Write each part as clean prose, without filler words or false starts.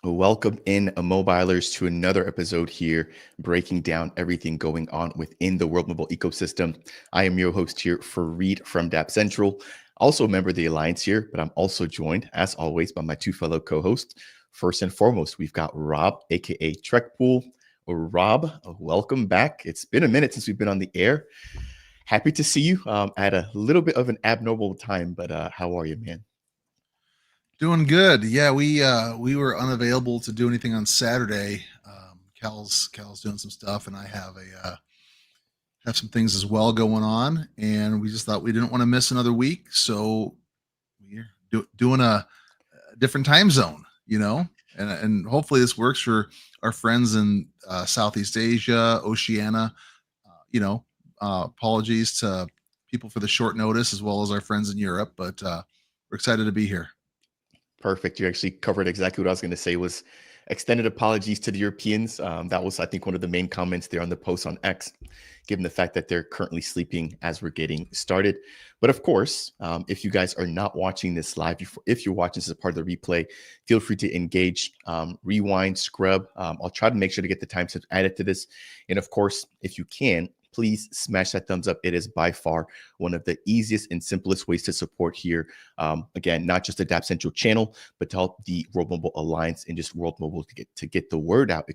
Welcome in, mobilers, to another episode here, breaking down everything going on within the World Mobile ecosystem. I am your host here, Fareed from DAP Central, also a member of the Alliance here, but I'm also joined, as always, by my two fellow co-hosts. First and foremost, we've got Rob, aka Trekpool. Rob, welcome back. It's been a minute since we've been on the air. Happy to see you at a little bit of an abnormal time, but how are you, man? Doing good. Yeah, we were unavailable to do anything on Saturday. Cal's doing some stuff, and I have some things as well going on. And we just thought we didn't want to miss another week, so we're doing a different time zone, and hopefully this works for our friends in Southeast Asia, Oceania. Apologies to people for the short notice, as well as our friends in Europe, but we're excited to be here. Perfect. You actually covered exactly what I was going to say was extended apologies to the Europeans. That was, I think, one of the main comments there on the post on X, given the fact that they're currently sleeping as we're getting started. But of course, if you guys are not watching this live, if you're watching this as a part of the replay, feel free to engage, rewind, scrub. I'll try to make sure to get the timestamps added to this. And of course, if you can, please smash that thumbs up. It is by far one of the easiest and simplest ways to support here. Again, not just the DAP Central channel, but to help the World Mobile Alliance and just World Mobile to get the word out,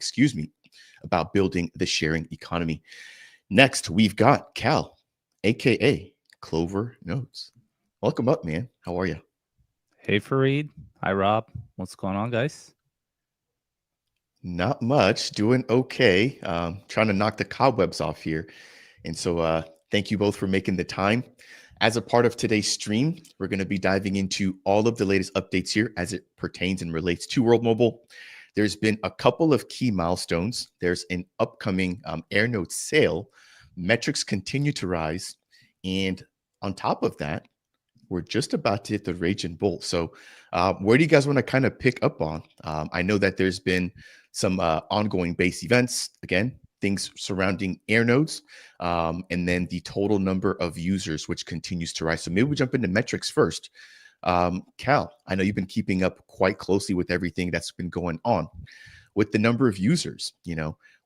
about building the sharing economy. Next, we've got Cal, aka Clover Notes. Welcome up, man. How are you? Hey, Fareed. Hi, Rob. What's going on, guys? Not much. Doing okay. Trying to knock the cobwebs off here. And so thank you both for making the time. As a part of today's stream, we're going to be diving into all of the latest updates here as it pertains and relates to World Mobile. There's been a couple of key milestones. There's an upcoming AirNote sale. Metrics continue to rise. And on top of that, we're just about to hit the Rage and Bull. So where do you guys want to kind of pick up on? I know that there's been some ongoing base events, again, things surrounding AirNodes, and then the total number of users, which continues to rise. So maybe we jump into metrics first. Cal, I know you've been keeping up quite closely with everything that's been going on. With the number of users,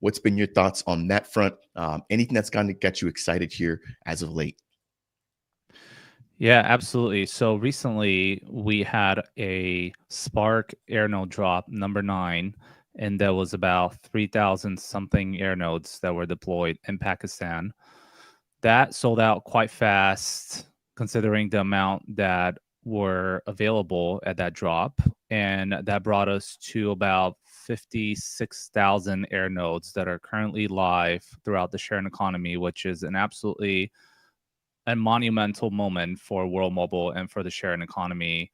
what's been your thoughts on that front? Anything that's going to get you excited here as of late? Yeah, absolutely. So recently we had a Spark AirNode drop number 9, and there was about 3,000 something AirNodes that were deployed in Pakistan. That sold out quite fast, considering the amount that were available at that drop, and that brought us to about 56,000 AirNodes that are currently live throughout the sharing economy, which is an absolutely a monumental moment for World Mobile and for the sharing economy.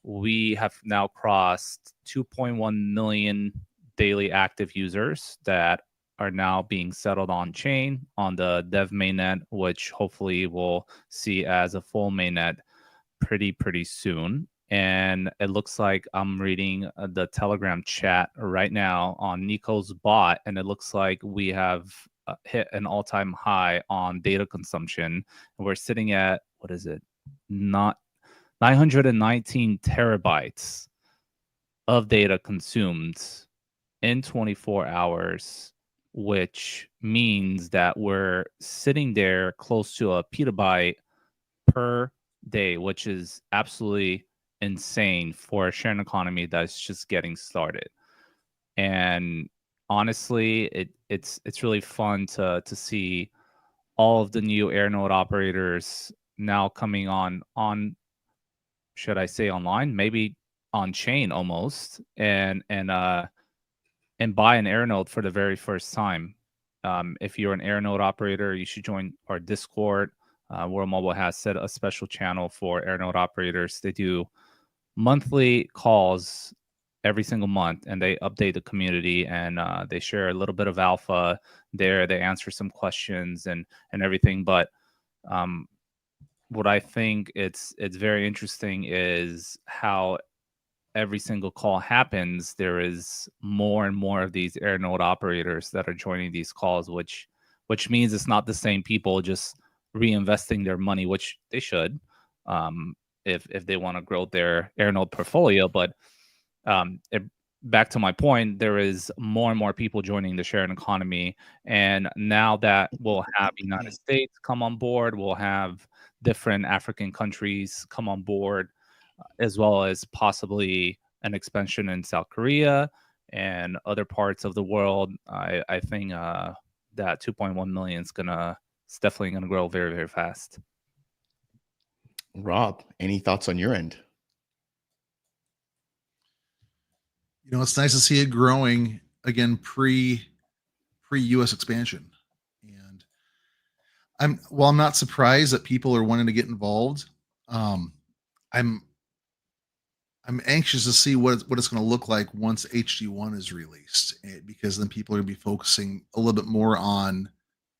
We have now crossed 2.1 million daily active users that are now being settled on chain on the dev mainnet, which hopefully we'll see as a full mainnet pretty soon. And it looks like I'm reading the Telegram chat right now on Nico's bot, and it looks like we have hit an all-time high on data consumption. And we're sitting at, what is it? Not 919 terabytes of data consumed in 24 hours, which means that we're sitting there close to a petabyte per day, which is absolutely insane for a sharing economy that's just getting started. And honestly, it's really fun to see all of the new AirNode operators now coming on should I say online, maybe on chain almost, and buy an AirNode for the very first time. If you're an AirNode operator, you should join our Discord. World Mobile has set a special channel for AirNode operators. They do monthly calls every single month, and they update the community, and they share a little bit of alpha there. They answer some questions and everything. But what I think it's very interesting is how every single call happens, there is more and more of these AirNode operators that are joining these calls, which means it's not the same people just reinvesting their money, which they should, if they want to grow their AirNode portfolio. But it back to my point, there is more and more people joining the sharing economy. And now that we'll have United States come on board, we'll have different African countries come on board, as well as possibly an expansion in South Korea and other parts of the world. I think that 2.1 million is gonna it's definitely gonna grow very, very fast. Rob, any thoughts on your end? It's nice to see it growing again pre US expansion. And I'm not surprised that people are wanting to get involved. Um, I'm I'm anxious to see what it's going to look like once HD1 is released, because then people are going to be focusing a little bit more on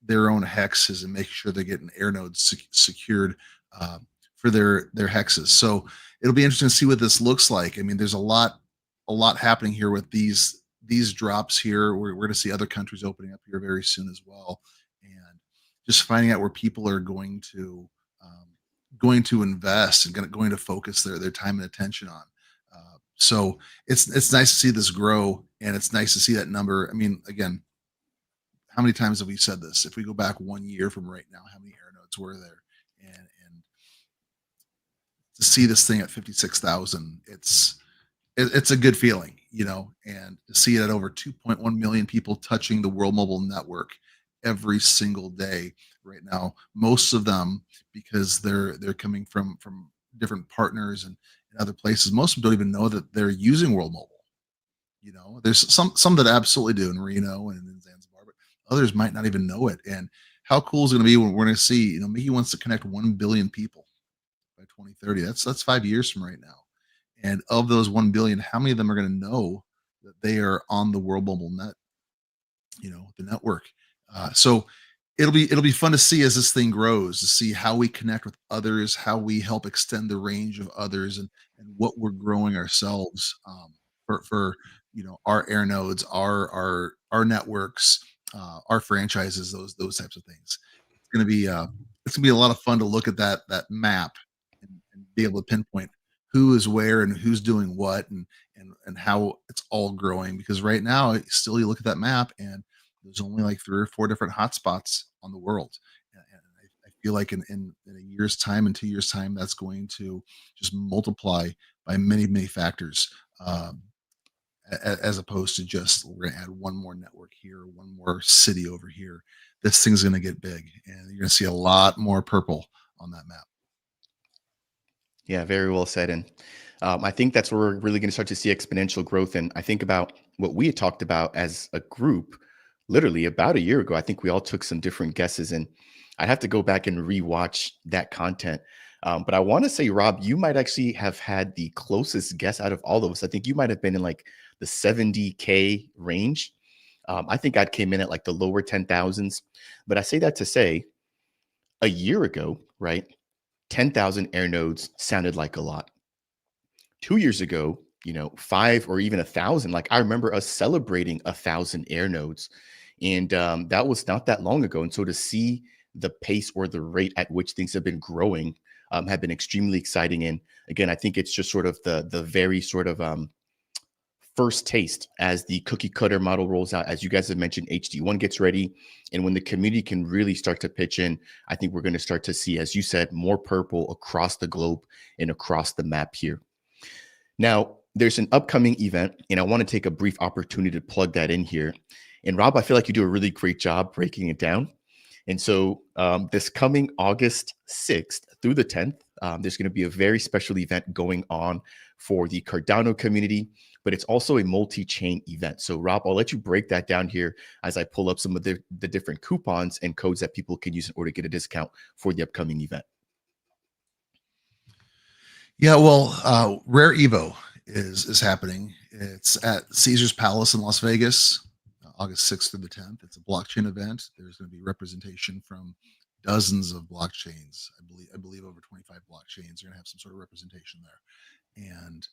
their own hexes and making sure they're getting air nodes secured uh, for their hexes. So it'll be interesting to see what this looks like. I mean, there's a lot happening here with these drops here. We're going to see other countries opening up here very soon as well, and just finding out where people are going to invest and going to focus their time and attention on. So it's nice to see this grow, and it's nice to see that number. I mean, again, how many times have we said this? If we go back 1 year from right now, how many air nodes were there? And to see this thing at 56,000, it's a good feeling, and to see it at over 2.1 million people touching the World Mobile Network every single day right now. Most of them, because they're coming from different partners and other places. Most of them don't even know that they're using World Mobile. There's some that absolutely do in Reno and in Zanzibar, but others might not even know it. And how cool is it going to be when we're going to see, Mickey wants to connect 1 billion people by 2030. That's 5 years from right now. And of those 1 billion, how many of them are going to know that they are on the World Mobile Net, the network? So it'll be fun to see as this thing grows, to see how we connect with others, how we help extend the range of others, and what we're growing ourselves for our air nodes, our networks, our franchises, those types of things. It's gonna be a lot of fun to look at that map and be able to pinpoint who is where and who's doing what, and how it's all growing. Because right now, still, you look at that map and there's only like 3 or 4 different hotspots on the world. And I feel like in a year's time, in 2 years' time, that's going to just multiply by many, many factors, as opposed to just we're going to add one more network here, one more city over here. This thing's going to get big, and you're going to see a lot more purple on that map. Yeah, very well said. And I think that's where we're really going to start to see exponential growth. And I think about what we had talked about as a group literally about a year ago. I think we all took some different guesses, and I'd have to go back and rewatch that content. But I want to say, Rob, you might actually have had the closest guess out of all of us. I think you might have been in like the 70K range. I think I came in at like the lower 10,000s. But I say that to say a year ago, right? 10,000 air nodes sounded like a lot. 2 years ago, 5 or even 1,000, like I remember us celebrating 1,000 air nodes. And that was not that long ago. And so to see the pace or the rate at which things have been growing have been extremely exciting. And again, I think it's just sort of the very sort of first taste as the cookie cutter model rolls out. As you guys have mentioned, HD1 gets ready. And when the community can really start to pitch in, I think we're going to start to see, as you said, more purple across the globe and across the map here. Now, there's an upcoming event, and I want to take a brief opportunity to plug that in here. And Rob, I feel like you do a really great job breaking it down. And so this coming August 6th through the 10th, there's going to be a very special event going on for the Cardano community, but it's also a multi-chain event. So Rob, I'll let you break that down here as I pull up some of the different coupons and codes that people can use in order to get a discount for the upcoming event. Yeah, well, Rare Evo is happening. It's at Caesar's Palace in Las Vegas, August 6th through the 10th. It's a blockchain event. There's going to be representation from dozens of blockchains. I believe over 25 blockchains are going to have some sort of representation there, and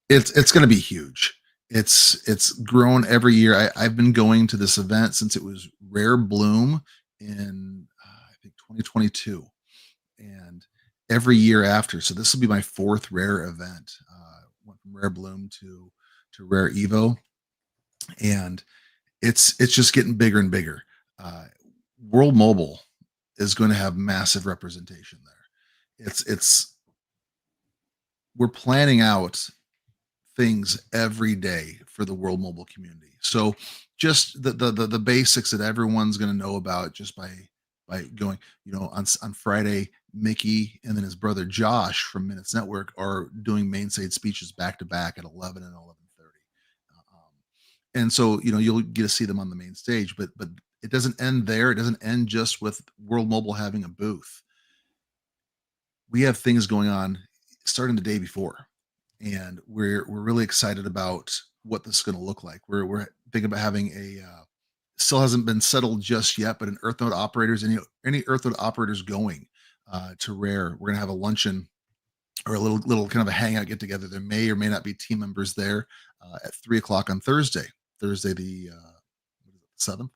it's going to be huge. It's grown every year. I've been going to this event since it was Rare Bloom in I think 2022, and every year after. So this will be my 4th Rare event. Went from Rare Bloom to Rare Evo, and it's just getting bigger and bigger. World Mobile is going to have massive representation there. It's we're planning out things every day for the World Mobile community. So just the basics that everyone's going to know about just by going, on Friday, Mickey and then his brother Josh from Minutes Network are doing main stage speeches back to back at 11 and 11:30. And so, you'll get to see them on the main stage, but it doesn't end there. It doesn't end just with World Mobile having a booth. We have things going on starting the day before, and we're really excited about what this is going to look like. We're thinking about having still hasn't been settled just yet, but an Earth Node operators, any Earth Node operators going to Rare, we're going to have a luncheon or a little kind of a hangout get together. There may or may not be team members there at 3:00 on Thursday the 7th.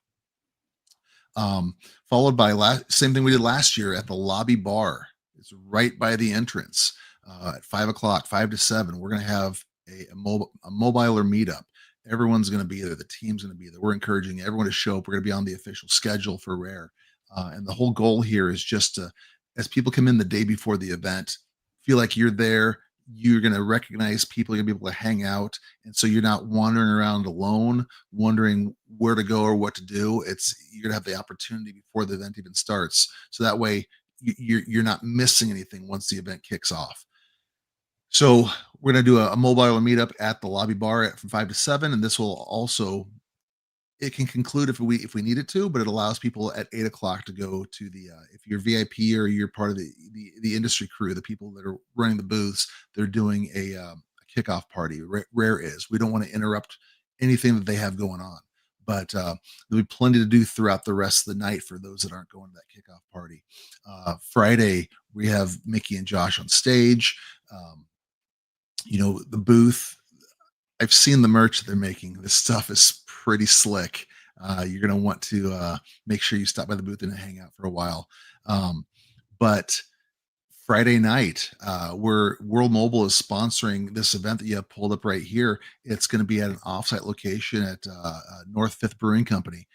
Followed by same thing we did last year at the lobby bar. It's right by the entrance at 5:00, 5 to 7. We're going to have a mobiler meetup. Everyone's going to be there. The team's going to be there. We're encouraging everyone to show up. We're going to be on the official schedule for Rare. And the whole goal here is just to, as people come in the day before the event, feel like you're there. You're going to recognize people. You're going to be able to hang out. And so you're not wandering around alone, wondering where to go or what to do. You're going to have the opportunity before the event even starts. So that way you're not missing anything once the event kicks off. So we're going to do a mobile meetup at the lobby bar from 5 to 7. And this will also, it can conclude if we need it to, but it allows people at 8:00 to go to the if you're VIP or you're part of the industry crew, the people that are running the booths, they're doing a kickoff party. Rare is. We don't want to interrupt anything that they have going on, but there'll be plenty to do throughout the rest of the night for those that aren't going to that kickoff party. Friday we have Mickey and Josh on stage. The booth. I've seen the merch that they're making. This stuff is pretty slick. You're going to want to make sure you stop by the booth and hang out for a while. But Friday night, where World Mobile is sponsoring this event that you have pulled up right here. It's going to be at an offsite location at North Fifth Brewing Company.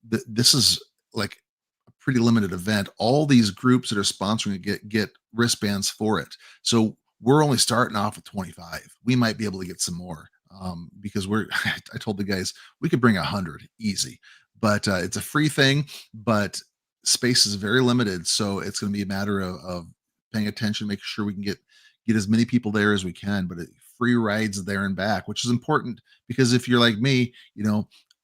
This is like a pretty limited event. All these groups that are sponsoring it get wristbands for it. So we're only starting off with 25. We might be able to get some more because I told the guys we could bring 100 easy, but it's a free thing, but space is very limited. So it's going to be a matter of paying attention, making sure we can get as many people there as we can, but free rides there and back, which is important because if you're like me,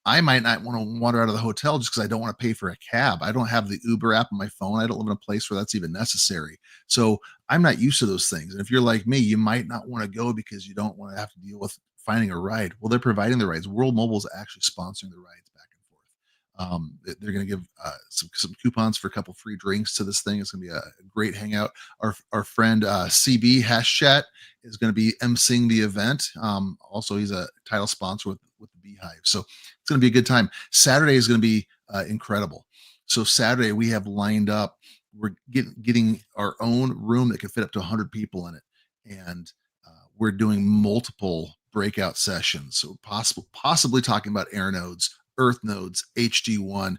I might not want to wander out of the hotel just because I don't want to pay for a cab. I don't have the Uber app on my phone. I don't live in a place where that's even necessary. So I'm not used to those things. And if you're like me, you might not want to go because you don't want to have to deal with finding a ride. Well, they're providing the rides. World Mobile is actually sponsoring the rides back and forth. They're going to give some coupons for a couple free drinks to this thing. It's going to be a great hangout. Our friend CB Hash Chat is going to be emceeing the event. Also, he's a title sponsor with the Beehive. So it's going to be a good time. Saturday is going to be incredible. So Saturday we have lined up. We're getting our own room that can fit up to 100 people in it, and we're doing multiple breakout sessions. So possibly talking about air nodes, Earth nodes, HD1,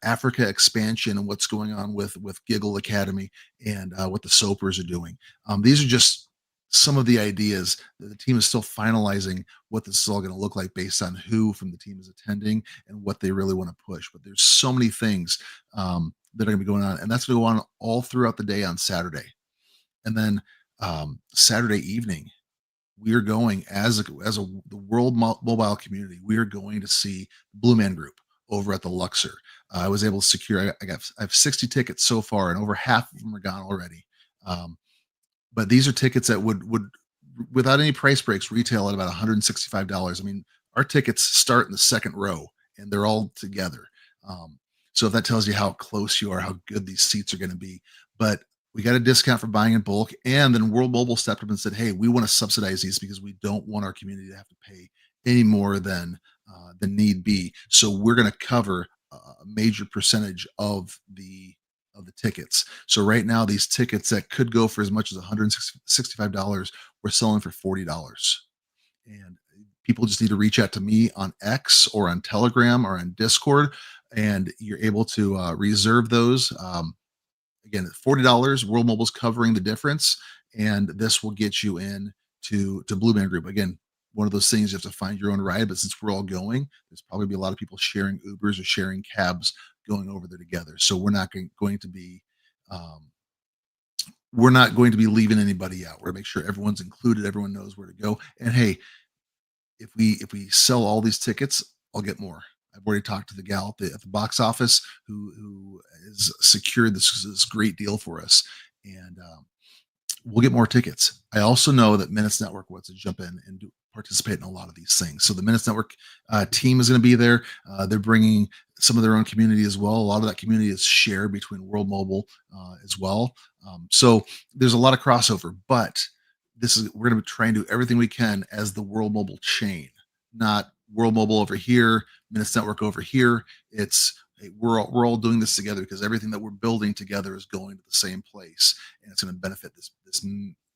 Africa expansion, and what's going on with Giggle Academy and what the Soapers are doing. These are just some of the ideas that the team is still finalizing what this is all going to look like based on who from the team is attending and what they really want to push. But there's so many things that are going to be going on, and that's going to go on all throughout the day on Saturday. And then Saturday evening, we are going as the world mobile community. We are going to see Blue Man Group over at the Luxor. I was able to secure. I have 60 tickets so far, and over half of them are gone already. But these are tickets that would without any price breaks retail at about $165. I mean, our tickets start in the second row, and they're all together. So if that tells you how close you are, how good these seats are going to be. But we got a discount for buying in bulk, and then World Mobile stepped up and said, "Hey, we want to subsidize these because we don't want our community to have to pay any more than need be. So we're going to cover a major percentage of the tickets." So right now, these tickets that could go for as much as $165, we're selling for $40. And people just need to reach out to me on X or on Telegram or on Discord, and you're able to reserve those. Again, $40. World Mobile's covering the difference, and this will get you in to Blue Man Group. Again, one of those things you have to find your own ride, but since we're all going, there's probably be a lot of people sharing Ubers or sharing cabs going over there together. So going to be we're not going to be leaving anybody out. We're gonna make sure everyone's included, everyone knows where to go. And hey, if we sell all these tickets, I'll get more. I've already talked to the gal at the box office who has secured this great deal for us, and we'll get more tickets. I also know that Minutes Network wants to jump in and participate in a lot of these things. So the Minutes Network team is going to be there. They're bringing some of their own community as well. A lot of that community is shared between World Mobile as well. So there's a lot of crossover, but we're going to try and do everything we can as the World Mobile chain, not World Mobile over here, Minutes Network over here. It's hey, we're all doing this together because everything that we're building together is going to the same place, and it's going to benefit this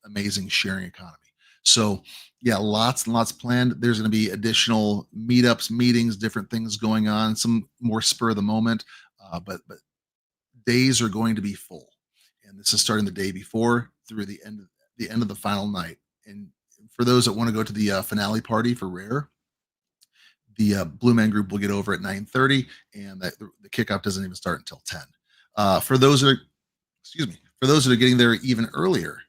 amazing sharing economy. So yeah, lots and lots planned. There's going to be additional meetups, meetings, different things going on, some more spur of the moment, but days are going to be full, and this is starting the day before through the end of the final night. And for those that want to go to the finale party for Rare, the Blue Man Group will get over at 9:30, and the kickoff doesn't even start until 10. For those that are getting there even earlier,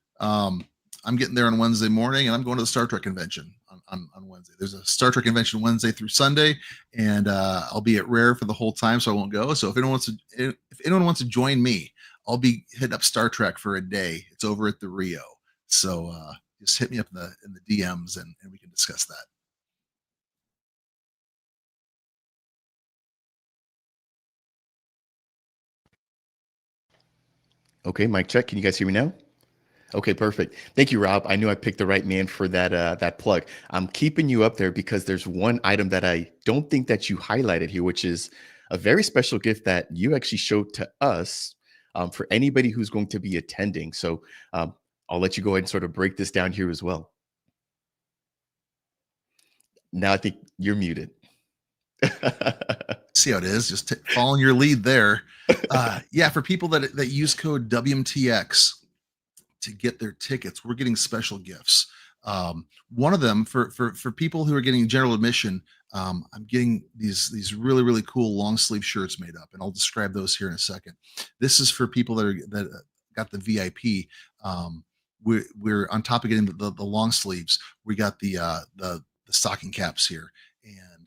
I'm getting there on Wednesday morning, and I'm going to the Star Trek convention on Wednesday. There's a Star Trek convention Wednesday through Sunday, and I'll be at Rare for the whole time, so I won't go. So if anyone wants to join me, I'll be hitting up Star Trek for a day. It's over at the Rio, so just hit me up in the DMs, and we can discuss that. Okay, mic check. Can you guys hear me now? Okay, perfect. Thank you, Rob. I knew I picked the right man for that plug. I'm keeping you up there because there's one item that I don't think that you highlighted here, which is a very special gift that you actually showed to us for anybody who's going to be attending. So I'll let you go ahead and sort of break this down here as well. Now I think you're muted. See how it is, just following your lead there. Yeah, for people that use code WMTX to get their tickets, we're getting special gifts. One of them for people who are getting general admission, I'm getting these really, really cool long sleeve shirts made up, and I'll describe those here in a second. This is for people that got the VIP. We're on top of getting the long sleeves. We got the stocking caps here, and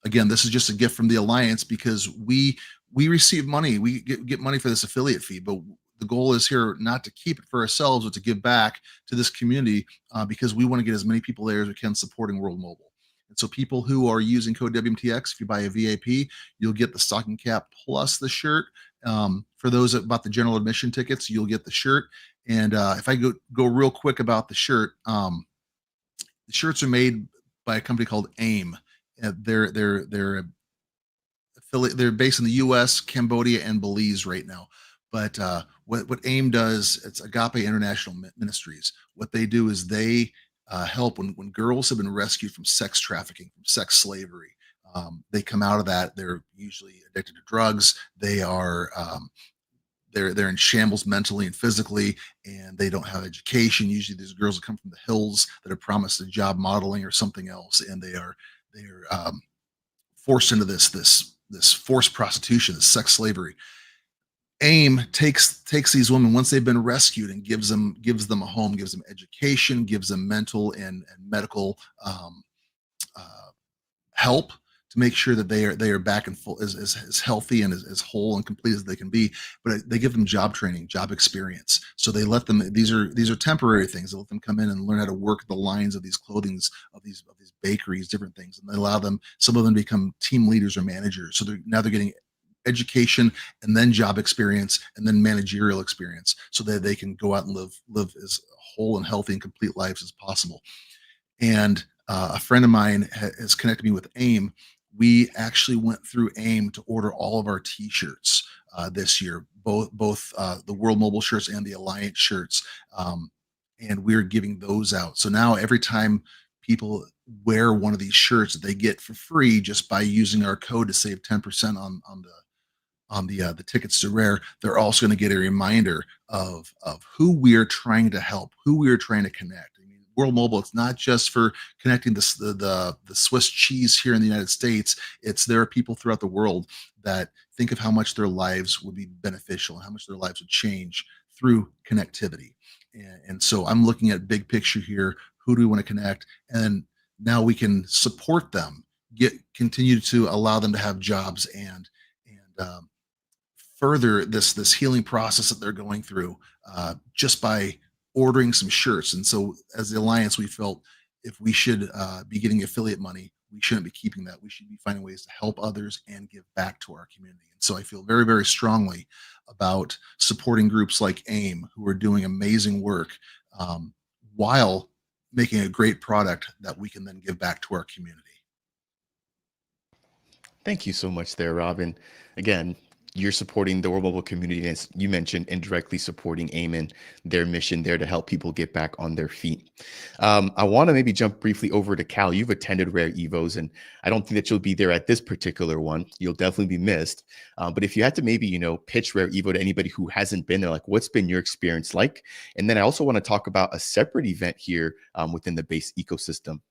again, this is just a gift from the Alliance because we receive money. We get money for this affiliate fee, but the goal is here not to keep it for ourselves, but to give back to this community because we want to get as many people there as we can supporting World Mobile. And so people who are using code WMTX, if you buy a VIP, you'll get the stocking cap plus the shirt. For those that bought the general admission tickets, you'll get the shirt. And if I go real quick about the shirt, the shirts are made by a company called AIM. They're based in the U.S., Cambodia, and Belize right now. But what AIM does, it's Agape International Ministries. What they do is they help when girls have been rescued from sex trafficking, from sex slavery. They come out of that. They're usually addicted to drugs. They are they're in shambles mentally and physically, and they don't have education. Usually, these girls come from the hills that are promised a job modeling or something else, and they are forced into this forced prostitution, this sex slavery. AIM takes these women once they've been rescued and gives them a home, gives them education, gives them mental and medical help to make sure that they are back and full as healthy and as whole and complete as they can be. But they give them job training, job experience. So they let them. These are temporary things. They let them come in and learn how to work the lines of these clothings of these bakeries, different things, and they allow them. Some of them become team leaders or managers. So they're getting education and then job experience and then managerial experience so that they can go out and live as whole and healthy and complete lives as possible. And a friend of mine has connected me with AIM. We actually went through AIM to order all of our t-shirts this year, both the World Mobile shirts and the Alliance shirts, and we're giving those out. So now every time people wear one of these shirts that they get for free just by using our code to save 10% on the tickets to Rare, they're also going to get a reminder of who we are trying to help, who we are trying to connect. I mean, World Mobile, it's not just for connecting the Swiss cheese here in the United States. It's there are people throughout the world that think of how much their lives would be beneficial and how much their lives would change through connectivity. And so I'm looking at big picture here. Who do we want to connect? And now we can support them, continue to allow them to have jobs and further this healing process that they're going through just by ordering some shirts. And so as the Alliance, we felt if we should be getting affiliate money, we shouldn't be keeping that. We should be finding ways to help others and give back to our community. And so I feel very, very strongly about supporting groups like AIM, who are doing amazing work while making a great product that we can then give back to our community. Thank you so much there, Robin. Again, you're supporting the World Mobile community, as you mentioned, indirectly supporting AIM and their mission there to help people get back on their feet. I want to maybe jump briefly over to Cal. You've attended Rare Evos, and I don't think that you'll be there at this particular one. You'll definitely be missed. But if you had to maybe, pitch Rare Evo to anybody who hasn't been there, like what's been your experience like? And then I also want to talk about a separate event here within the base ecosystem.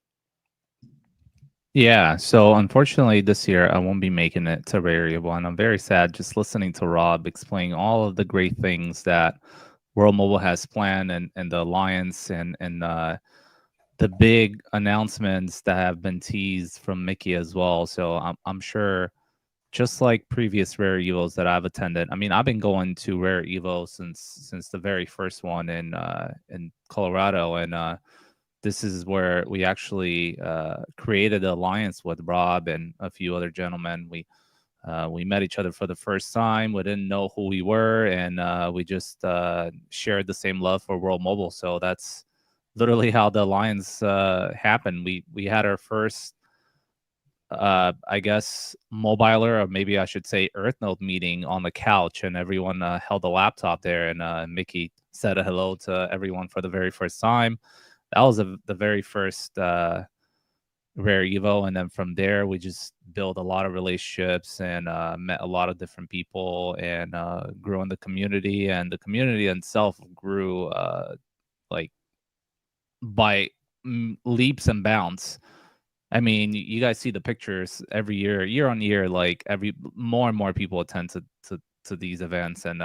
Yeah, so unfortunately this year I won't be making it to Rare Evo, and I'm very sad just listening to Rob explain all of the great things that World Mobile has planned and the Alliance and the big announcements that have been teased from Mickey as well. So I'm sure, just like previous Rare Evos that I've attended. I mean, I've been going to Rare Evo since the very first one in Colorado, and this is where we actually created an alliance with Rob and a few other gentlemen. We met each other for the first time. We didn't know who we were, and we just shared the same love for World Mobile. So that's literally how the alliance happened. We had our first, I guess, mobiler, or maybe I should say EarthNode meeting on the couch, and everyone held a laptop there, and Mickey said a hello to everyone for the very first time. That was the very first Rare Evo, and then from there we just built a lot of relationships and met a lot of different people and grew in the community, and the community itself grew like by leaps and bounds. I mean, you guys see the pictures every year on year, like more and more people attend to these events, and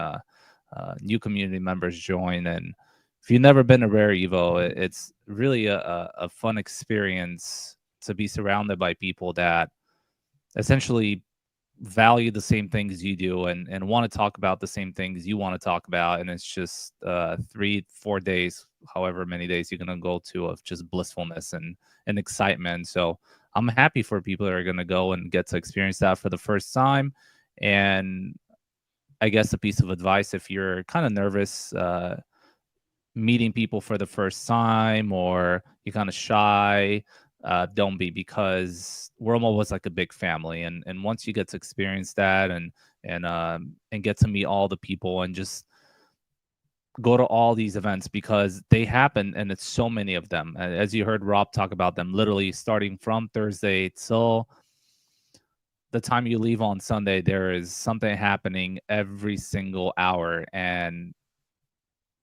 new community members join. And if you've never been to Rare Evo, it's really a fun experience to be surrounded by people that essentially value the same things you do and want to talk about the same things you want to talk about. And it's just 3-4 days, however many days you're going to go to, of just blissfulness and excitement. So I'm happy for people that are going to go and get to experience that for the first time. And I guess a piece of advice, if you're kind of nervous meeting people for the first time, or you're kind of shy, don't be, because World Mobile was like a big family, and once you get to experience that and get to meet all the people and just go to all these events, because they happen and it's so many of them. As you heard Rob talk about them, literally starting from Thursday till the time you leave on Sunday, there is something happening every single hour. And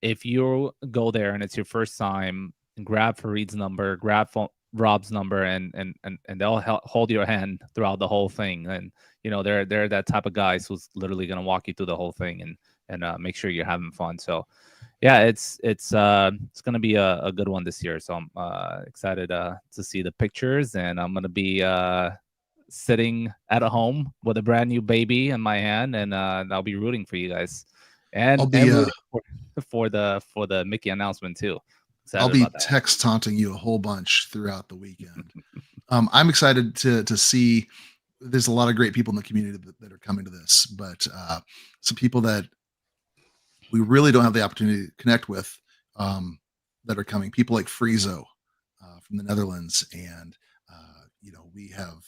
if you go there and it's your first time, grab Fareed's number, grab Rob's number, and they'll hold your hand throughout the whole thing. And they're that type of guys who's literally going to walk you through the whole thing and make sure you're having fun. So yeah, it's going to be a good one this year. So I'm excited to see the pictures, and I'm going to be sitting at a home with a brand new baby in my hand, and I'll be rooting for you guys, and I'll be rooting for the Mickey announcement too. I'll be text taunting you a whole bunch throughout the weekend. I'm excited to see. There's a lot of great people in the community that are coming to this, but some people that we really don't have the opportunity to connect with that are coming. People like Friezo from the Netherlands, and we have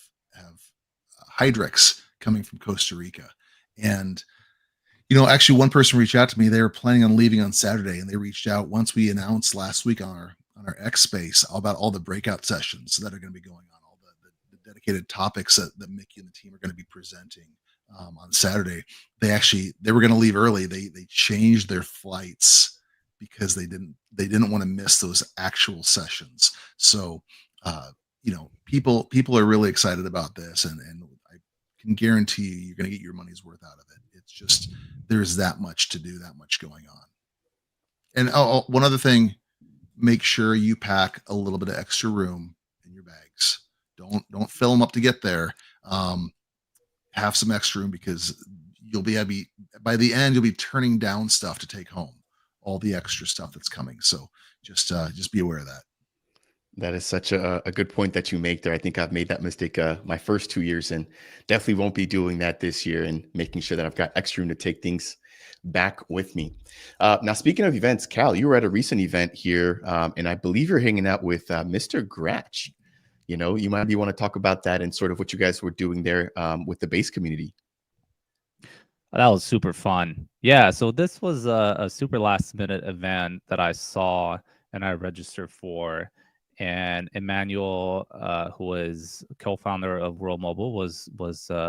Hydrix coming from Costa Rica. And actually one person reached out to me. They were planning on leaving on Saturday, and they reached out once we announced last week on on our X space about all the breakout sessions that are going to be going on, all the dedicated topics that Mickey and the team are going to be presenting on Saturday. They were going to leave early. They changed their flights because they didn't want to miss those actual sessions. So people are really excited about this, and I can guarantee you're going to get your money's worth out of it. It's just there's that much to do, that much going on. And one other thing, make sure you pack a little bit of extra room in your bags. Don't fill them up to get there. Have some extra room, because by the end you'll be turning down stuff to take home, all the extra stuff that's coming. So just be aware of that. That is such a good point that you make there. I think I've made that mistake my first 2 years, and definitely won't be doing that this year, and making sure that I've got extra room to take things back with me. Now, speaking of events, Cal, you were at a recent event here, and I believe you're hanging out with Mr. Gratch. You might want to talk about that and sort of what you guys were doing there with the base community. That was super fun. Yeah, so this was a super last minute event that I saw and I registered for. And Emmanuel, who is co-founder of World Mobile, was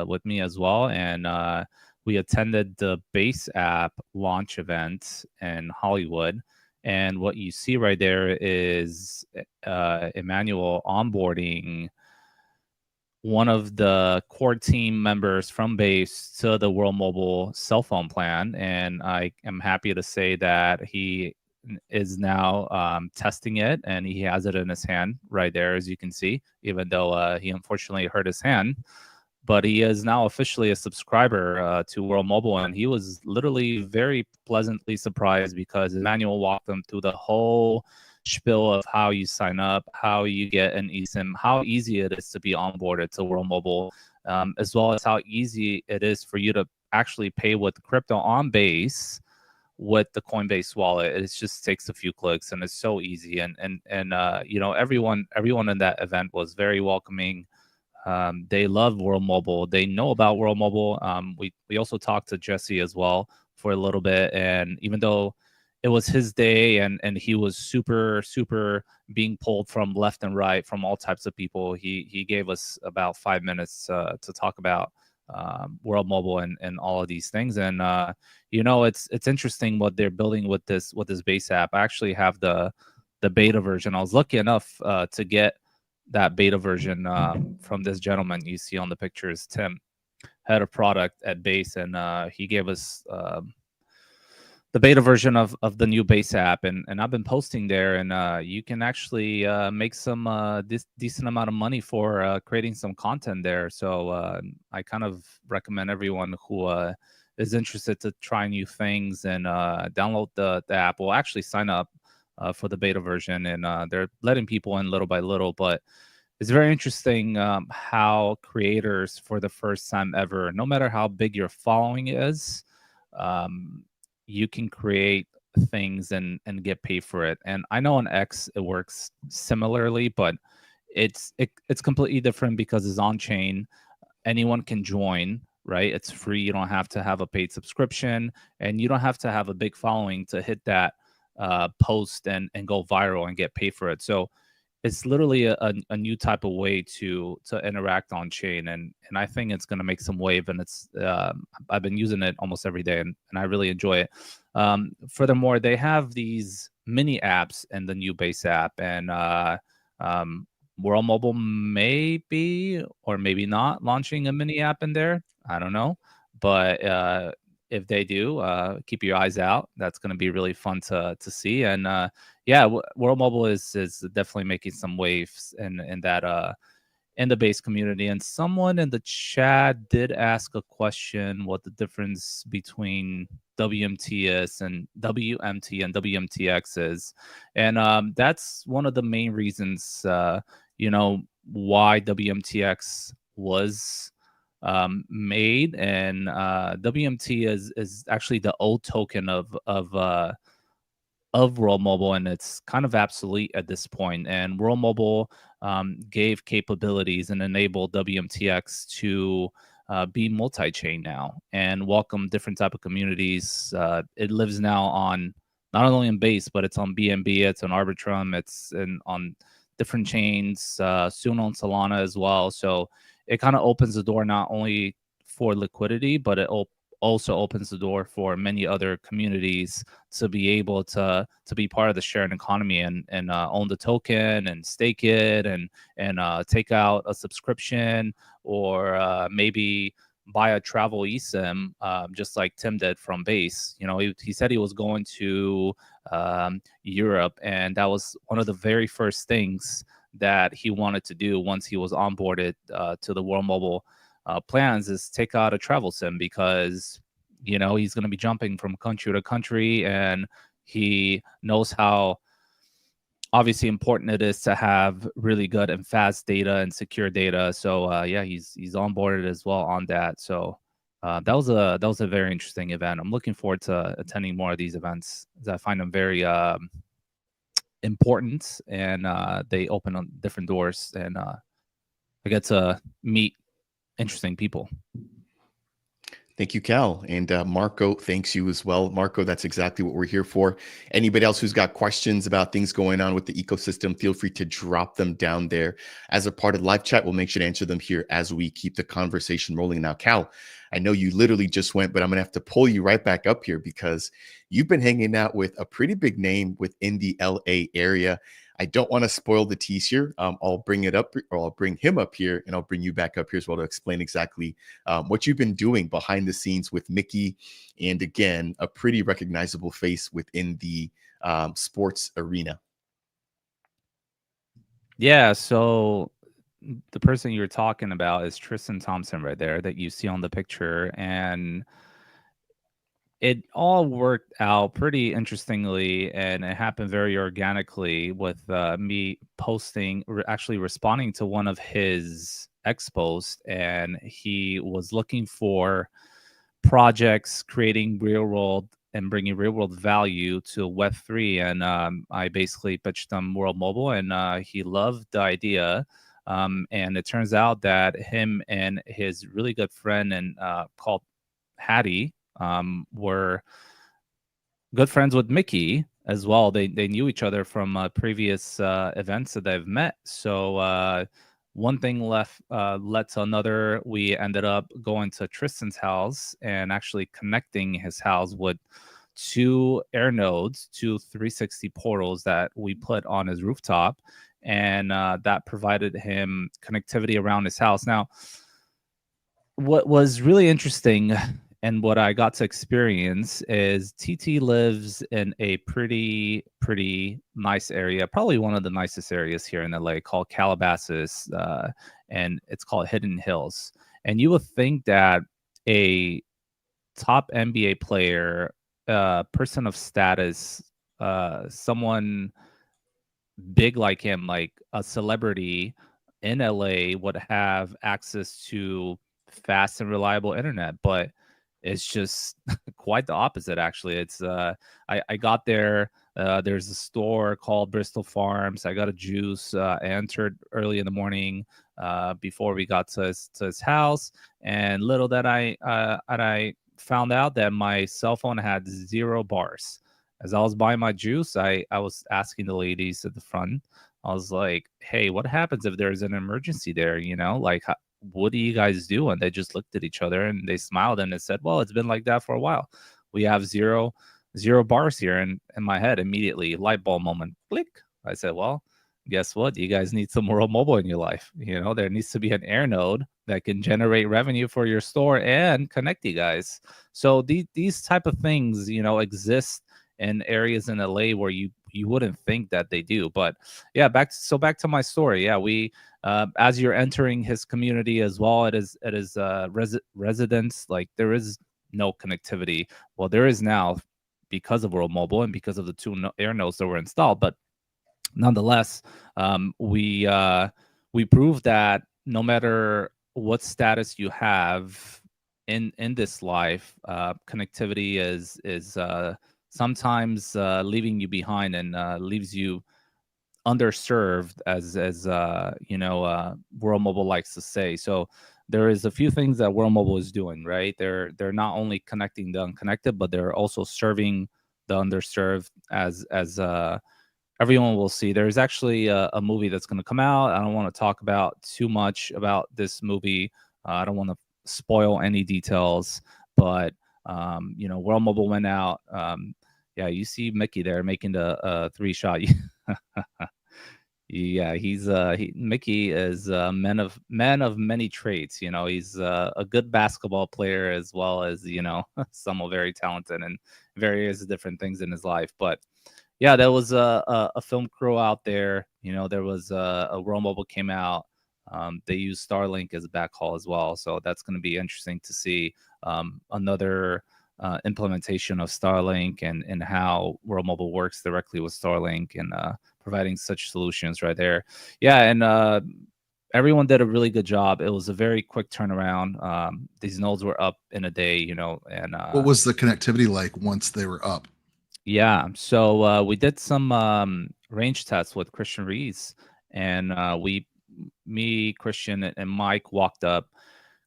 with me as well. And we attended the Base app launch event in Hollywood. And what you see right there is Emmanuel onboarding one of the core team members from Base to the World Mobile cell phone plan. And I am happy to say that he is now testing it, and he has it in his hand right there, as you can see, even though he unfortunately hurt his hand. But he is now officially a subscriber to World Mobile, and he was literally very pleasantly surprised because Emmanuel walked him through the whole spiel of how you sign up, how you get an eSIM, how easy it is to be onboarded to World Mobile, as well as how easy it is for you to actually pay with crypto on Base with the Coinbase wallet. It just takes a few clicks, and it's so easy. And everyone in that event was very welcoming. They love World Mobile. They know about World Mobile. We also talked to Jesse as well for a little bit, and even though it was his day and he was super being pulled from left and right from all types of people, he gave us about 5 minutes to talk about World Mobile and all of these things. And it's interesting what they're building with this Base app. I actually have the beta version. I was lucky enough to get that beta version from this gentleman you see on the pictures, Tim, head of product at Base, and he gave us the beta version of the new Base app, and I've been posting there, and you can actually make some decent amount of money for creating some content there. So I kind of recommend everyone who is interested to try new things and download the app. Will actually sign up for the beta version, and they're letting people in little by little. But it's very interesting how creators, for the first time ever, no matter how big your following is, you can create things and get paid for it. And I know on X it works similarly, but it's completely different because it's on chain. Anyone can join, right? It's free. You don't have to have a paid subscription, and you don't have to have a big following to hit that post and go viral and get paid for it. So it's literally a new type of way to interact on chain, and I think it's going to make some wave. And it's I've been using it almost every day, and I really enjoy it. Furthermore, they have these mini apps in the new Base app, and World Mobile may be or maybe not launching a mini app in there. I don't know, but if they do, keep your eyes out. That's going to be really fun to see. And World Mobile is definitely making some waves in that in the Base community. And someone in the chat did ask a question: what the difference between WMT and WMTX is, and that's one of the main reasons why WMTX was made. And WMT is actually the old token of World Mobile, and it's kind of obsolete at this point. And World Mobile gave capabilities and enabled WMTX to be multi-chain now and welcome different type of communities. It lives now on not only in Base, but it's on BNB, it's on Arbitrum, it's on different chains, soon on Solana as well. So it kind of opens the door not only for liquidity, but it also opens the door for many other communities to be able to be part of the sharing economy and own the token and stake it and take out a subscription, or maybe buy a travel eSIM, just like Tim did from Base. You know, he said he was going to Europe, and that was one of the very first things that he wanted to do once he was onboarded to the World Mobile plans, is take out a travel sim, because you know he's going to be jumping from country to country, and he knows how obviously important it is to have really good and fast data and secure data. So yeah, he's onboarded as well on that. So that was a very interesting event. I'm looking forward to attending more of these events, as I find them very important, and they open on different doors, and I get to meet interesting people. Thank you, Cal. And Marco, thanks you as well. Marco, that's exactly what we're here for. Anybody else who's got questions about things going on with the ecosystem, feel free to drop them down there as a part of the live chat. We'll make sure to answer them here as we keep the conversation rolling. Now, Cal, I know you literally just went, but I'm going to have to pull you right back up here because you've been hanging out with a pretty big name within the LA area. I don't want to spoil the tease here. I'll bring it up, or I'll bring him up here, and I'll bring you back up here as well to explain exactly what you've been doing behind the scenes with Mickey. And again, a pretty recognizable face within the sports arena. Yeah, so the person you're talking about is Tristan Thompson right there that you see on the picture. And it all worked out pretty interestingly, and it happened very organically with me posting, actually responding to one of his expos, and he was looking for projects creating real world and bringing real world value to Web3. And I basically pitched him World Mobile, and he loved the idea. And it turns out that him and his really good friend and called Hattie, were good friends with Mickey as well. They knew each other from previous events that they've met. So one thing led to another. We ended up going to Tristan's house and actually connecting his house with 2 air nodes, 2 360 portals that we put on his rooftop, and that provided him connectivity around his house. Now, what was really interesting and what I got to experience is TT lives in a pretty nice area, probably one of the nicest areas here in LA, called Calabasas, and it's called Hidden Hills. And you would think that a top NBA player, person of status, someone big like him, like a celebrity in LA, would have access to fast and reliable internet, but it's just quite the opposite. Actually, it's I got there. There's a store called Bristol Farms. I got a juice. I entered early in the morning before we got to his house, and little that I found out that my cell phone had 0 bars. As I was buying my juice, I was asking the ladies at the front. I was like, "Hey, what happens if there's an emergency there? You know, like, what do you guys do?" And they just looked at each other and they smiled and they said, "Well, it's been like that for a while. We have zero bars here." And in my head, immediately, light bulb moment, click. I said, "Well, guess what? You guys need some World Mobile in your life. You know, there needs to be an air node that can generate revenue for your store and connect you guys." So these type of things, you know, exist in areas in LA where you wouldn't think that they do. But yeah, back to my story. Yeah, we as you're entering his community as well, it is residents, like, there is no connectivity. Well, there is now because of World Mobile and because of the 2 air nodes that were installed. But nonetheless, we proved that no matter what status you have in this life, connectivity is sometimes leaving you behind and leaves you underserved, as World Mobile likes to say. So there is a few things that World Mobile is doing, right? They're not only connecting the unconnected, but they're also serving the underserved, as everyone will see. There's actually a movie that's going to come out. I don't want to talk about too much about this movie. I don't want to spoil any details, but World Mobile went out. Yeah, you see Mickey there making the 3-shot. Yeah, Mickey is a man of many traits. He's a good basketball player, as well as some very talented and various different things in his life. But yeah, there was a film crew out there. There was a World Mobile came out. They used Starlink as a backhaul as well, so that's going to be interesting to see another implementation of Starlink and how World Mobile works directly with Starlink and providing such solutions right there. Yeah, and everyone did a really good job. It was a very quick turnaround. These nodes were up in a day, and What was the connectivity like once they were up? yeah, so we did some range tests with Christian Rees, and me, Christian, and Mike walked up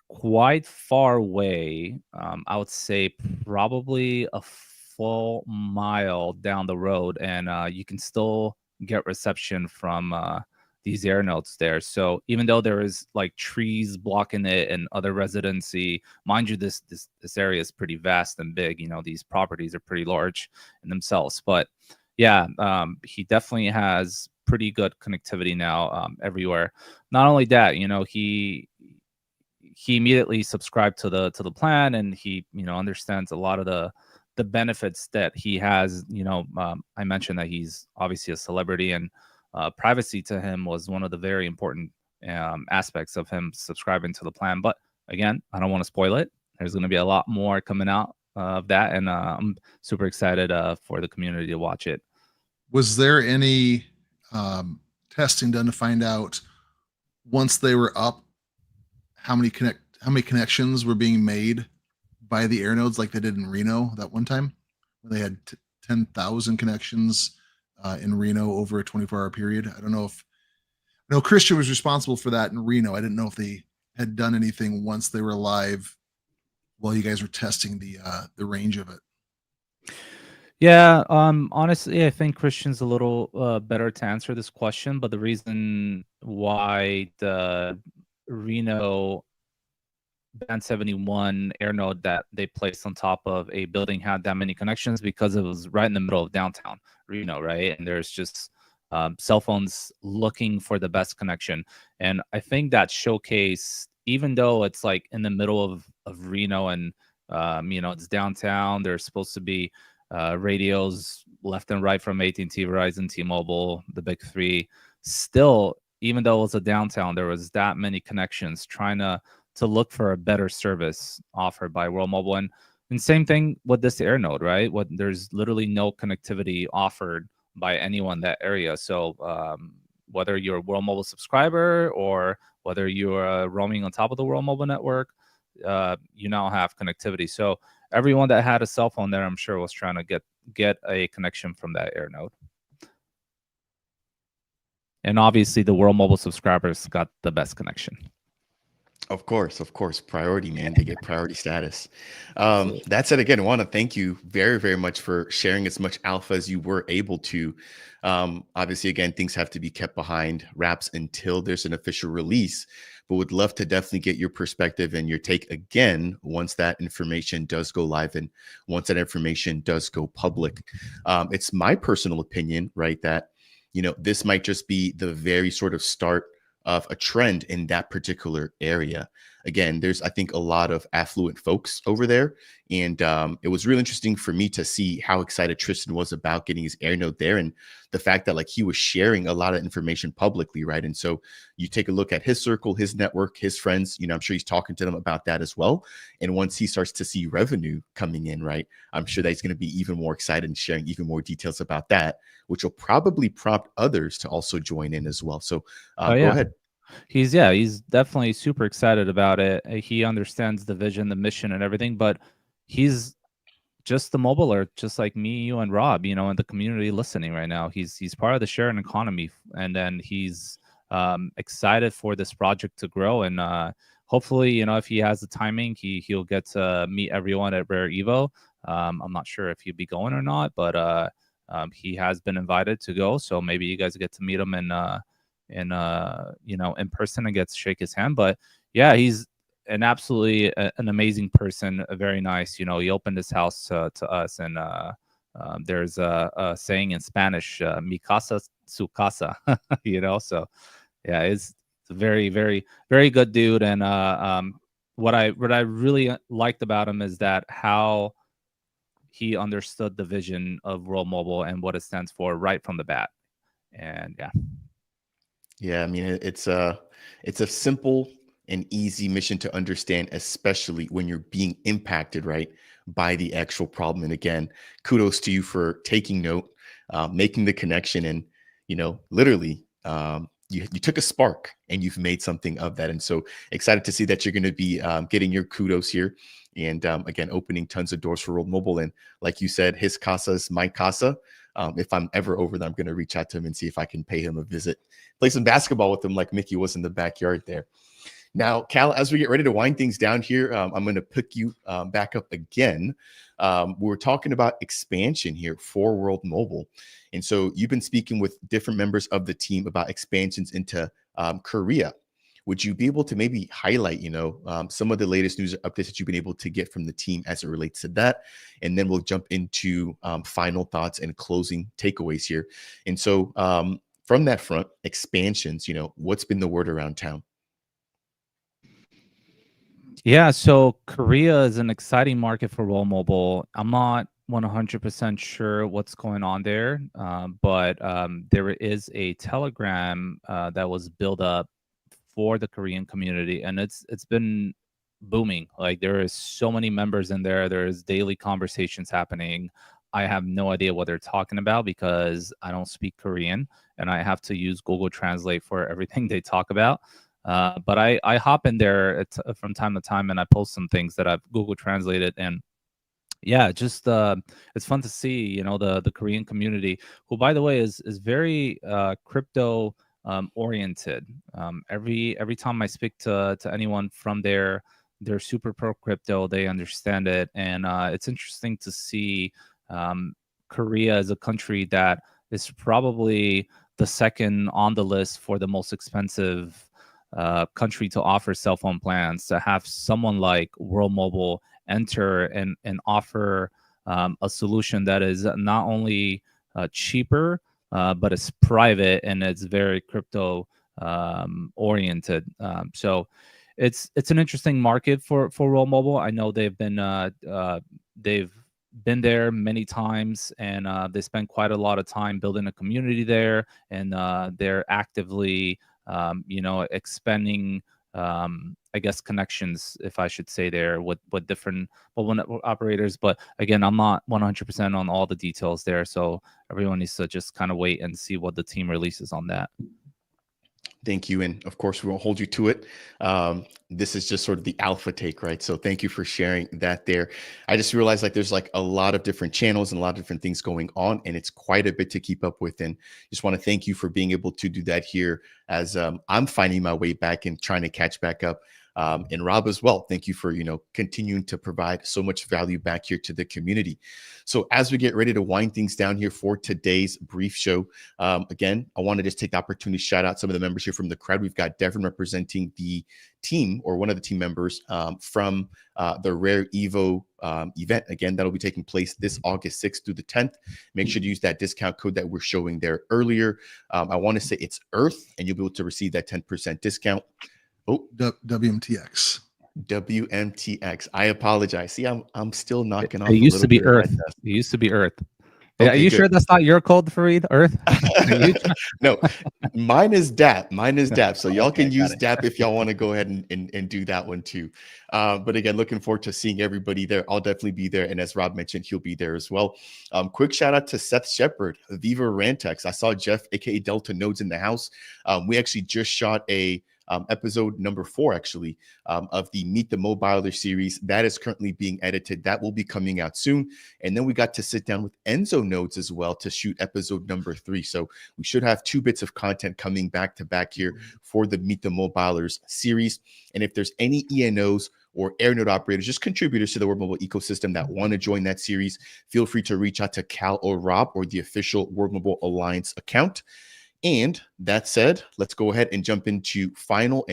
quite far away. I would say probably a full mile down the road, and you can still get reception from these air nodes there. So even though there is like trees blocking it and other residency, mind you, this area is pretty vast and big. These properties are pretty large in themselves. But yeah, he definitely has pretty good connectivity now everywhere. Not only that, he immediately subscribed to the plan, and he understands a lot of the benefits that he has. I mentioned that he's obviously a celebrity, and privacy to him was one of the very important aspects of him subscribing to the plan. But again, I don't want to spoil it. There's going to be a lot more coming out of that, and I'm super excited for the community to watch it. Was there any testing done to find out once they were up how many connections were being made by the air nodes, like they did in Reno that one time, where they had 10,000 connections in Reno over a 24-hour period? I don't know if Christian was responsible for that in Reno. I didn't know if they had done anything once they were live while you guys were testing the range of it. Yeah, honestly, I think Christian's a little better to answer this question, but the reason why the Reno Band 71 air node that they placed on top of a building had that many connections because it was right in the middle of downtown Reno, right? And there's just cell phones looking for the best connection. And I think that showcase, even though it's like in the middle of Reno and it's downtown, there's supposed to be radios left and right from AT&T, Verizon, T-Mobile, the big three. Still, even though it was a downtown, there was that many connections trying to look for a better service offered by World Mobile. And same thing with this air node, right? There's literally no connectivity offered by anyone in that area. So whether you're a World Mobile subscriber or whether you're roaming on top of the World Mobile network, you now have connectivity. So everyone that had a cell phone there, I'm sure, was trying to get a connection from that air node. And obviously, the World Mobile subscribers got the best connection. Of course, priority, man. They get priority status. That said, again, I want to thank you very, very much for sharing as much alpha as you were able to. Obviously, again, things have to be kept behind wraps until there's an official release, but would love to definitely get your perspective and your take again once that information does go live and once that information does go public. It's my personal opinion, right, that, this might just be the very sort of start of a trend in that particular area. Again, there's, I think, a lot of affluent folks over there. And it was really interesting for me to see how excited Tristan was about getting his air node there, and the fact that he was sharing a lot of information publicly, right? And so you take a look at his circle, his network, his friends, I'm sure he's talking to them about that as well. And once he starts to see revenue coming in, right, I'm sure that he's going to be even more excited and sharing even more details about that, which will probably prompt others to also join in as well. So go ahead. He's definitely super excited about it. He understands the vision, the mission, and everything, but he's just the mobile alert, just like me, you, and Rob, and the community listening right now. He's part of the sharing economy, and then he's excited for this project to grow. And hopefully, if he has the timing, he'll get to meet everyone at Rare Evo. I'm not sure if he'll be going or not, but he has been invited to go. So maybe you guys get to meet him in person and get to shake his hand. But yeah, he's an absolutely an amazing person, very nice. He opened his house to us, and there's a saying in Spanish, "Mi casa, su casa." So yeah, it's a very, very, very good dude. And what I really liked about him is that how he understood the vision of World Mobile and what it stands for right from the bat. And yeah. Yeah, I mean it's a simple and easy mission to understand, especially when you're being impacted, right, by the actual problem. And again, kudos to you for taking note, making the connection, and literally, you took a spark and you've made something of that. And so excited to see that you're going to be getting your kudos here, and again, opening tons of doors for World Mobile. And like you said, his casa is my casa. If I'm ever over there, I'm going to reach out to him and see if I can pay him a visit, play some basketball with him like Mickey was in the backyard there. Now, Cal, as we get ready to wind things down here, I'm going to pick you back up again. We were talking about expansion here for World Mobile. And so you've been speaking with different members of the team about expansions into Korea. Would you be able to maybe highlight, some of the latest news updates that you've been able to get from the team as it relates to that? And then we'll jump into final thoughts and closing takeaways here. And so from that front, expansions, what's been the word around town? Yeah, so Korea is an exciting market for Roll Mobile. I'm not 100% sure what's going on there, but there is a Telegram that was built up for the Korean community, and it's been booming. Like there is so many members in there. There's daily conversations happening. I have no idea what they're talking about because I don't speak Korean, and I have to use Google Translate for everything they talk about. But I hop in there from time to time and I post some things that I've Google translated, and yeah, just it's fun to see the Korean community, who by the way is very crypto oriented. Every time I speak to anyone from there, they're super pro crypto. They understand it, and it's interesting to see Korea as a country that is probably the second on the list for the most expensive country to offer cell phone plans. To have someone like World Mobile enter and offer a solution that is not only cheaper, but it's private and it's very crypto oriented. So it's an interesting market for World Mobile. I know they've been there many times, and they spend quite a lot of time building a community there, and they're actively expanding I guess connections, if I should say, there with different mobile network operators. But again, I'm not 100% on all the details there, so everyone needs to just kind of wait and see what the team releases on that. Thank you. And of course, we won't hold you to it. This is just sort of the alpha take, right? So thank you for sharing that there. I just realized there's a lot of different channels and a lot of different things going on, and it's quite a bit to keep up with. And just want to thank you for being able to do that here as I'm finding my way back and trying to catch back up. And Rob as well. Thank you for, continuing to provide so much value back here to the community. So as we get ready to wind things down here for today's brief show, again, I want to just take the opportunity to shout out some of the members here from the crowd. We've got Devin representing the team, or one of the team members from the Rare Evo event. Again, that'll be taking place this August 6th through the 10th. Make sure to use that discount code that we're showing there earlier. I want to say it's Earth, and you'll be able to receive that 10% discount. Oh, WMTX. WMTX. I apologize. See, I'm still knocking off. It used to be Earth. It used to be Earth. Okay, are you good. sure that's not your code, Fareed? Earth? No, mine is DAP. Mine is DAP. So y'all Okay, can use it. DAP if y'all want to go ahead and do that one too. But again, looking forward to seeing everybody there. I'll definitely be there. And as Rob mentioned, he'll be there as well. Quick shout out to Seth Shepard, Viva Rantex. I saw Jeff, aka Delta Nodes, in the house. We actually just shot a episode number 4, actually, of the Meet the Mobiler series. That is currently being edited. That will be coming out soon. And then we got to sit down with Enzo Nodes as well to shoot episode number 3. So we should have 2 bits of content coming back to back here for the Meet the Mobilers series. And if there's any ENOs or air node operators, just contributors to the World Mobile ecosystem that want to join that series, feel free to reach out to Cal or Rob or the official World Mobile Alliance account. And that said, let's go ahead and jump into final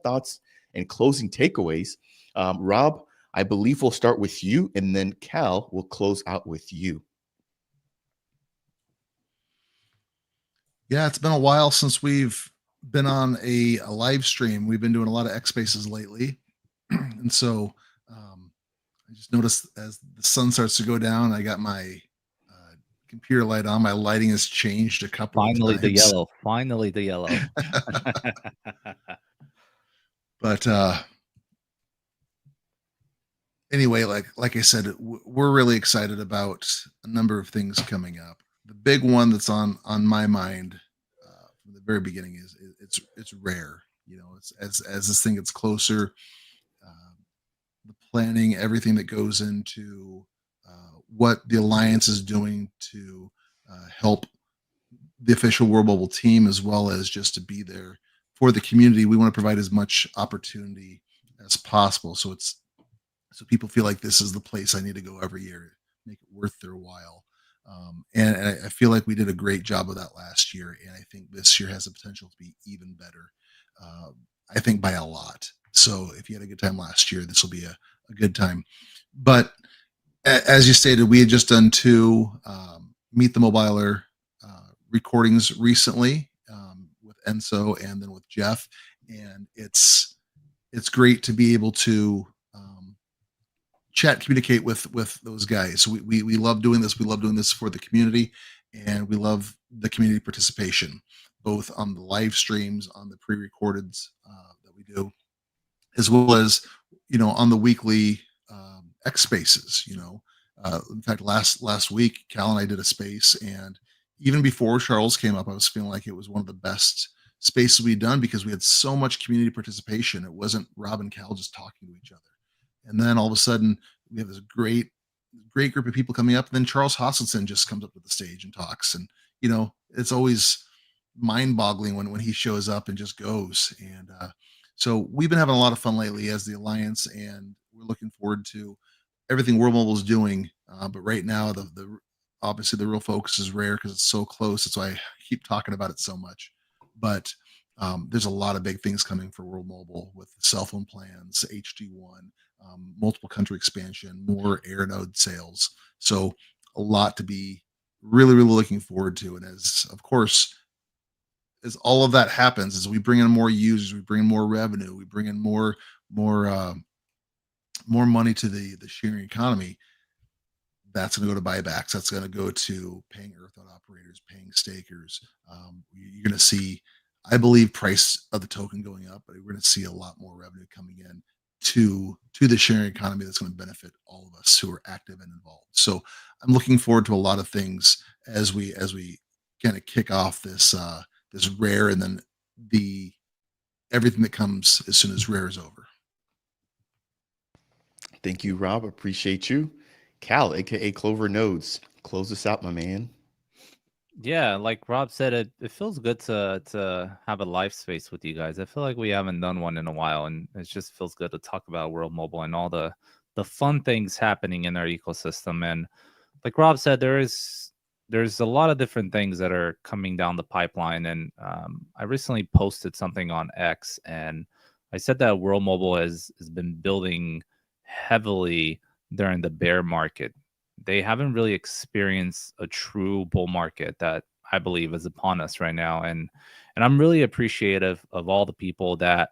thoughts and closing takeaways. Rob, I believe we'll start with you, and then Cal will close out with you. Yeah, it's been a while since we've been on a live stream. We've been doing a lot of X Spaces lately. And so I just noticed as the sun starts to go down, I got my computer light on. My lighting has changed a couple of times. Finally the yellow. But anyway, like I said, we're really excited about a number of things coming up. The big one that's on my mind from the very beginning is it's rare. You know, it's as this thing gets closer, the planning, everything that goes into what the alliance is doing to help the official World Mobile team, as well as just to be there for the community. We want to provide as much opportunity as possible, so people feel like this is the place I need to go every year, make it worth their while. And I feel like we did a great job of that last year, and I think this year has the potential to be even better. I think by a lot. So if you had a good time last year, this will be a good time. But as you stated, we had just done 2 Meet the Mobiler recordings recently with Enzo and then with Jeff, and it's great to be able to chat, communicate with those guys. We love doing this. We love doing this for the community, and we love the community participation, both on the live streams, on the pre-recorded that we do, as well as on the weekly X Spaces. In fact, last week, Cal and I did a space, and even before Charles came up, I was feeling like it was one of the best spaces we'd done because we had so much community participation. It wasn't Rob and Cal just talking to each other. And then all of a sudden, we have this great group of people coming up. And then Charles Hoskinson just comes up to the stage and talks. And, it's always mind-boggling when he shows up and just goes. And so we've been having a lot of fun lately as the Alliance, and we're looking forward to everything World Mobile is doing. But right now, obviously the real focus is Rare because it's so close. That's why I keep talking about it so much. But there's a lot of big things coming for World Mobile with cell phone plans, HD1, multiple country expansion, more air node sales. So a lot to be really, really looking forward to. And as all of that happens, as we bring in more users, we bring in more revenue, we bring in more money to the sharing economy. That's going to go to buybacks. That's going to go to paying earth node operators, paying stakers. You're going to see, I believe, price of the token going up, but we're going to see a lot more revenue coming in to the sharing economy that's going to benefit all of us who are active and involved. So I'm looking forward to a lot of things as we kind of kick off this Rare, and then everything that comes as soon as Rare is over. Thank you, Rob. Appreciate you. Cal, aka Clover Nodes, close us out, my man. Yeah, like Rob said, it feels good to have a live space with you guys. I feel like we haven't done one in a while, and it just feels good to talk about World Mobile and all the fun things happening in our ecosystem. And like Rob said, there's a lot of different things that are coming down the pipeline. And I recently posted something on X, and I said that World Mobile has been building heavily during the bear market. They haven't really experienced a true bull market that I believe is upon us right now. And I'm really appreciative of all the people that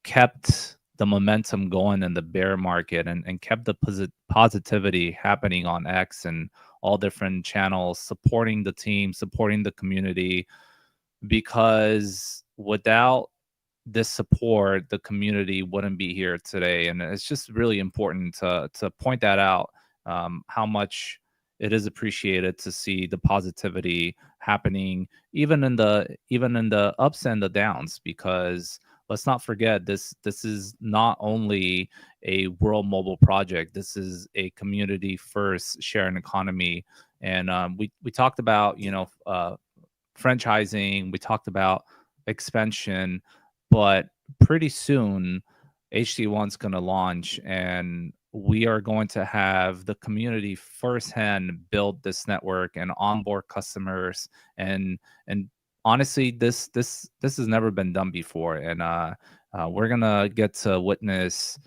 kept the momentum going in the bear market and kept the positivity happening on X and all different channels, supporting the team, supporting the community, because without this support, the community wouldn't be here today. And it's just really important to point that out. How much it is appreciated to see the positivity happening even in the ups and the downs, because let's not forget this is not only a World Mobile project. This is a community first sharing economy. And we talked about franchising, we talked about expansion, but pretty soon HD1's going to launch, and we are going to have the community firsthand build this network and onboard customers, and honestly, this has never been done before, and we're gonna get to witness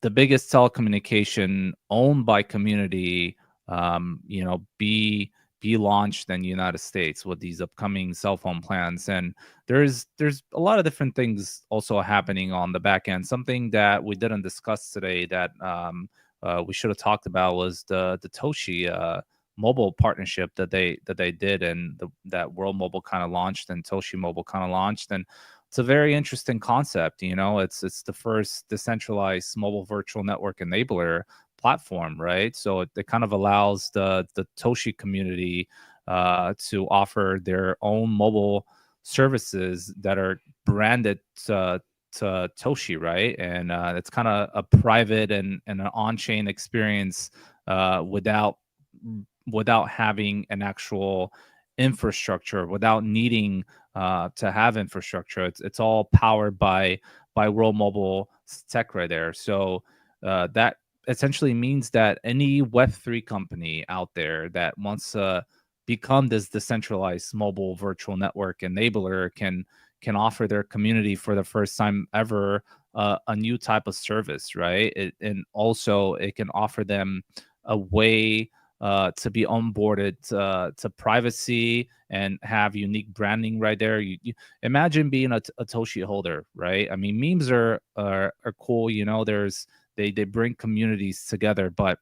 the biggest telecommunication owned by community, be launched in the United States with these upcoming cell phone plans. And there's a lot of different things also happening on the back end. Something that we didn't discuss today that we should have talked about was the Toshi mobile partnership that they did, and that World Mobile kind of launched and Toshi Mobile kind of launched. And it's a very interesting concept. It's the first decentralized mobile virtual network enabler platform, right? So it kind of allows the Toshi community to offer their own mobile services that are branded to Toshi, right? And it's kind of a private and an on-chain experience without having an actual infrastructure, without needing to have infrastructure. It's all powered by World Mobile tech right there. So that essentially means that any Web3 company out there that wants to become this decentralized mobile virtual network enabler can offer their community for the first time ever a new type of service, right? And also it can offer them a way to be onboarded to privacy and have unique branding right there. You imagine being a Toshi holder, right? I mean, memes are cool. They bring communities together, but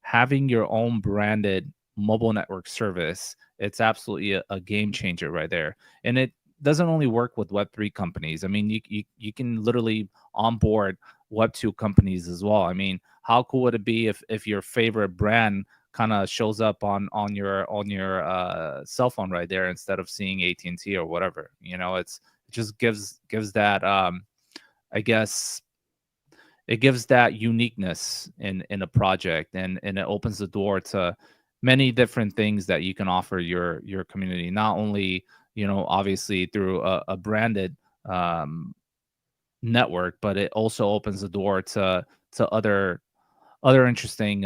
having your own branded mobile network service, it's absolutely a game changer right there. And it doesn't only work with Web3 companies. I mean, you can literally onboard Web2 companies as well. I mean, how cool would it be if your favorite brand kind of shows up on your cell phone right there instead of seeing AT&T or whatever? It just gives that I guess it gives that uniqueness in a project, and it opens the door to many different things that you can offer your community, not only obviously through a branded network, but it also opens the door to other interesting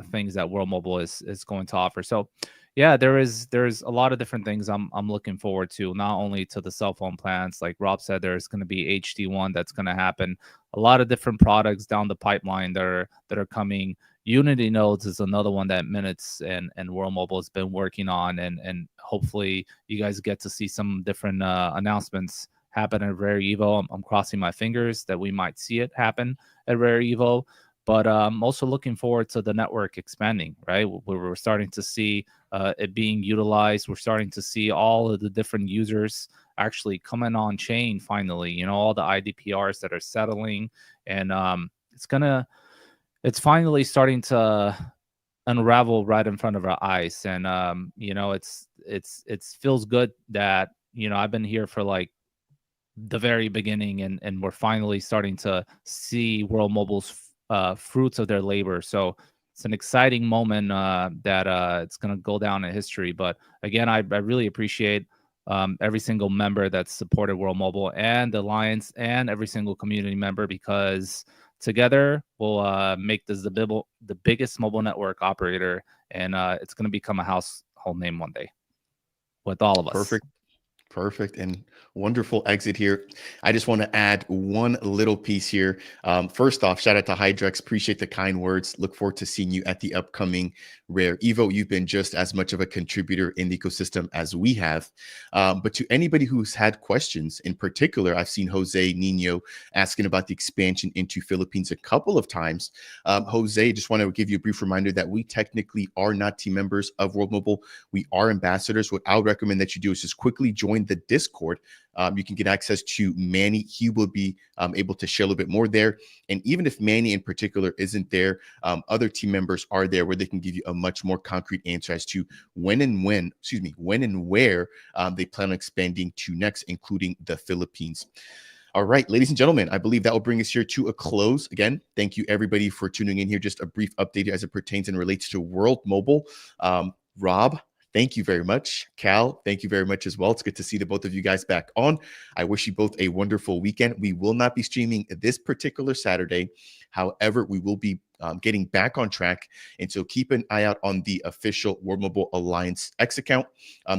things that World Mobile is going to offer. So yeah, there's a lot of different things I'm looking forward to, not only to the cell phone plans. Like Rob said, there's going to be HD1 that's going to happen. A lot of different products down the pipeline that are coming. Unity nodes is another one that Minutes and World Mobile has been working on, and hopefully you guys get to see some different announcements happen at Rare Evo. I'm crossing my fingers that we might see it happen at Rare Evo. But I'm also looking forward to the network expanding, right? We're starting to see it being utilized. We're starting to see all of the different users actually coming on chain finally, all the IDPRs that are settling. And it's finally starting to unravel right in front of our eyes. And, it feels good that, I've been here for like the very beginning, and we're finally starting to see World Mobile's fruits of their labor. So it's an exciting moment that it's going to go down in history. But again, I really appreciate every single member that's supported World Mobile and the Alliance, and every single community member, because together we'll make this the biggest mobile network operator, and it's going to become a household name one day with all of us. Perfect and wonderful exit here. I just want to add one little piece here. First off, shout out to Hydrex. Appreciate the kind words. Look forward to seeing you at the upcoming Rare Evo. You've been just as much of a contributor in the ecosystem as we have. But to anybody who's had questions, in particular, I've seen Jose Nino asking about the expansion into Philippines a couple of times. Jose, just want to give you a brief reminder that we technically are not team members of World Mobile. We are ambassadors. What I would recommend that you do is just quickly join the Discord. You can get access to Manny. He will be able to share a little bit more there. And even if Manny in particular isn't there, other team members are there where they can give you a much more concrete answer as to when and where they plan on expanding to next, including the Philippines. All right, ladies and gentlemen, I believe that will bring us here to a close. Again, thank you everybody for tuning in here. Just a brief update as it pertains and relates to World Mobile. Rob, thank you very much. Cal, thank you very much as well. It's good to see the both of you guys back on. I wish you both a wonderful weekend. We will not be streaming this particular Saturday. However, we will be getting back on track. And so keep an eye out on the official World Mobile Alliance X account,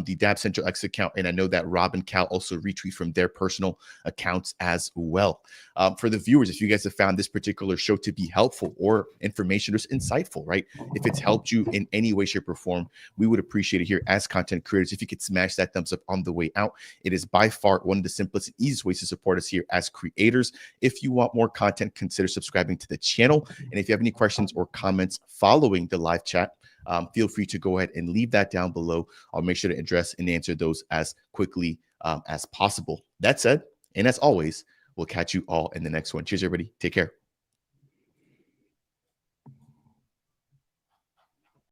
the Dab Central X account. And I know that Rob and Cal also retweet from their personal accounts as well. For the viewers, if you guys have found this particular show to be helpful or information or insightful, right? If it's helped you in any way, shape, or form, we would appreciate it here as content creators. If you could smash that thumbs up on the way out, it is by far one of the simplest and easiest ways to support us here as creators. If you want more content, consider subscribing to the channel. And if you have any questions or comments following the live chat, feel free to go ahead and leave that down below. I'll make sure to address and answer those as quickly as possible. That said, and as always, we'll catch you all in the next one. Cheers, everybody. Take care.